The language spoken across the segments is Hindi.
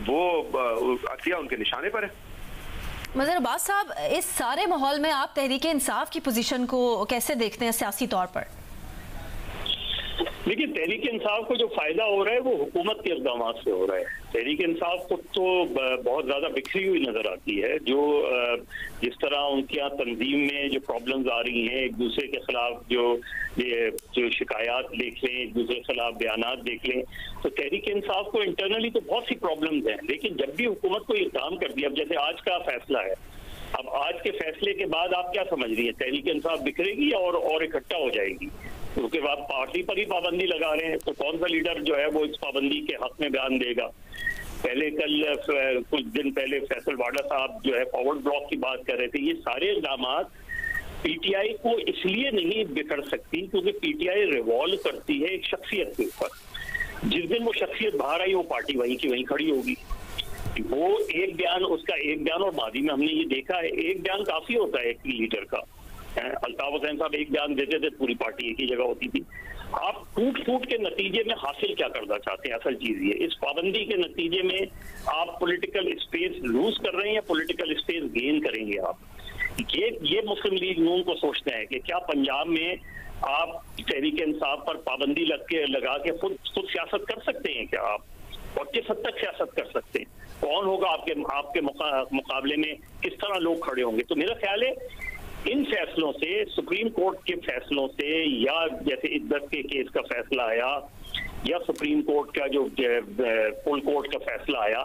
वो अतिया उनके निशाने पर है। मज़हर अब्बास साहब, इस सारे माहौल में आप तहरीक इंसाफ की पोजीशन को कैसे देखते हैं सियासी तौर पर? देखिए, तहरीक इंसाफ को जो फायदा हो रहा है वो हुकूमत के इक़दाम से हो रहा है। तहरीक इंसाफ को तो बहुत ज्यादा बिखरी हुई नजर आती है। जो जिस तरह उनके यहाँ तंजीम में जो प्रॉब्लम्स आ रही हैं, एक दूसरे के खिलाफ जो शिकायत देख लें, एक दूसरे के खिलाफ बयानात देख लें, तो तहरीक इंसाफ को इंटरनली तो बहुत सी प्रॉब्लम्स हैं। लेकिन जब भी हुकूमत को इक़दाम कर दिया, अब जैसे आज का फैसला है, अब आज के फैसले के बाद आप क्या समझ रही है, तहरीक इंसाफ बिखरेगी और इकट्ठा हो जाएगी? उसके बाद पार्टी पर ही पाबंदी लगा रहे हैं, तो कौन सा लीडर जो है वो इस पाबंदी के हक में बयान देगा? कल कुछ दिन पहले फैसल वाडा साहब जो है फॉरवर्ड ब्लॉक की बात कर रहे थे। ये सारे इल्जाम पीटीआई को इसलिए नहीं बिखर सकती क्योंकि पीटीआई रिवॉल्व करती है एक शख्सियत के ऊपर। जिस दिन वो शख्सियत बाहर आई, वो पार्टी वहीं की वहीं खड़ी होगी। वो एक बयान, उसका एक बयान, और मादी में हमने ये देखा है एक बयान काफी होता है एक लीडर का। अल्ताफ हुसैन साहब एक बयान देते थे, पूरी पार्टी एक ही जगह होती थी। आप टूट फूट के नतीजे में हासिल क्या करना चाहते हैं? असल चीज ये, इस पाबंदी के नतीजे में आप पॉलिटिकल स्पेस लूज कर रहे हैं या पॉलिटिकल स्पेस गेन करेंगे आप? ये मुस्लिम लीग नून को सोचना है कि क्या पंजाब में आप तहरीक इंसाफ पर पाबंदी लगा के खुद सियासत कर सकते हैं क्या आप? और किस हद तक सियासत कर सकते हैं? कौन होगा आपके मुकाबले में? किस तरह लोग खड़े होंगे? तो मेरा ख्याल है इन फैसलों से, सुप्रीम कोर्ट के फैसलों से, या जैसे इद्दत के केस का फैसला आया, या सुप्रीम कोर्ट का जो फुल कोर्ट का फैसला आया,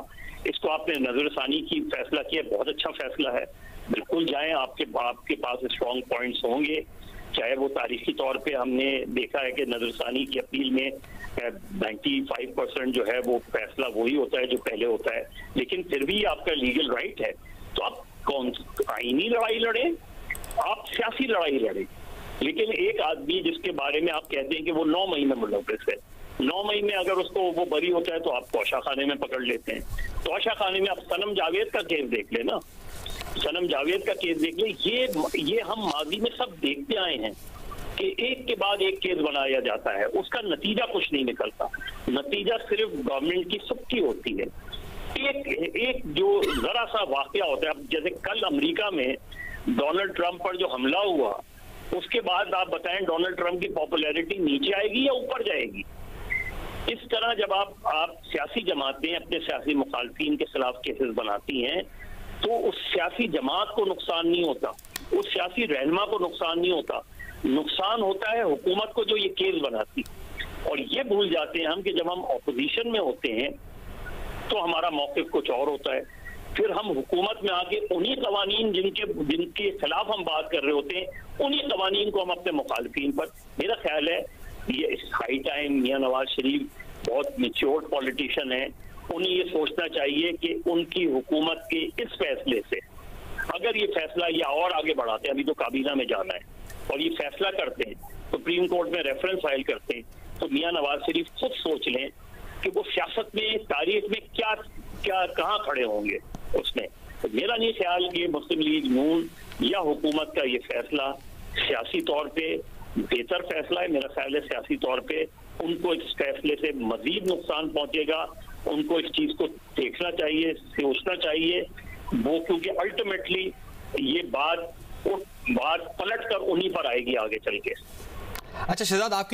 इसको आपने नजरसानी की फैसला किया, बहुत अच्छा फैसला है। बिल्कुल जाएं, आपके पास स्ट्रॉन्ग पॉइंट्स होंगे। चाहे वो तारीखी तौर पे हमने देखा है कि नजरसानी की अपील में 95% जो है वो फैसला वही होता है जो पहले होता है, लेकिन फिर भी आपका लीगल राइट है। तो आप कौन आईनी लड़ाई लड़े, आप सियासी लड़ाई लड़े। लेकिन एक आदमी जिसके बारे में आप कहते हैं कि वो 9 मई में मुलव्विस है, 9 मई में अगर उसको वो बरी होता है तो आप तोशा खाने में पकड़ लेते हैं। तोशा खाने में आप सनम जावेद का केस देख लेना, सनम जावेद का केस देख ले। ये हम माजी में सब देखते आए हैं कि एक के बाद एक केस बनाया जाता है, उसका नतीजा कुछ नहीं निकलता। नतीजा सिर्फ गवर्नमेंट की सबकी होती है। एक जो जरा सा वाकया होता है, अब जैसे कल अमेरिका में डोनाल्ड ट्रंप पर जो हमला हुआ, उसके बाद आप बताएं डोनाल्ड ट्रंप की पॉपुलैरिटी नीचे आएगी या ऊपर जाएगी? इस तरह जब आप सियासी जमातें अपने सियासी मुखालफिन के खिलाफ केसेस बनाती हैं, तो उस सियासी जमात को नुकसान नहीं होता, उस सियासी रहनुमा को नुकसान नहीं होता, नुकसान होता है हुकूमत को जो ये केस बनाती। और ये भूल जाते हैं हम कि जब हम ऑपोजिशन में होते हैं तो हमारा मौक़िफ़ कुछ और होता है। फिर हम हुकूमत में आके उन्हीं कवानीन जिनके खिलाफ हम बात कर रहे होते हैं, उन्हीं कवानीन को हम अपने मुखालफिन पर। मेरा ख्याल है ये हाई टाइम, मियां नवाज शरीफ बहुत मैच्योर्ड पॉलिटिशियन है, उन्हें ये सोचना चाहिए कि उनकी हुकूमत के इस फैसले से, अगर ये फैसला या और आगे बढ़ाते हैं, अभी तो काबीना में जाना है, और ये फैसला करते हैं, सुप्रीम कोर्ट में रेफरेंस फाइल करते हैं, तो मियां नवाज शरीफ खुद सोच लें कि वो सियासत में, तारीख में क्या कहाँ खड़े होंगे उसमें। तो मेरा नहीं ख्याल कि मुस्लिम लीग नून या हुकूमत का ये फैसला सियासी तौर पे बेहतर फैसला है। मेरा ख्याल है सियासी तौर पे उनको इस फैसले से मजीद नुकसान पहुंचेगा। उनको इस चीज को देखना चाहिए, सोचना चाहिए वो, क्योंकि अल्टीमेटली ये बात पलट कर उन्हीं पर आएगी आगे चल के। अच्छा शहजाद, आप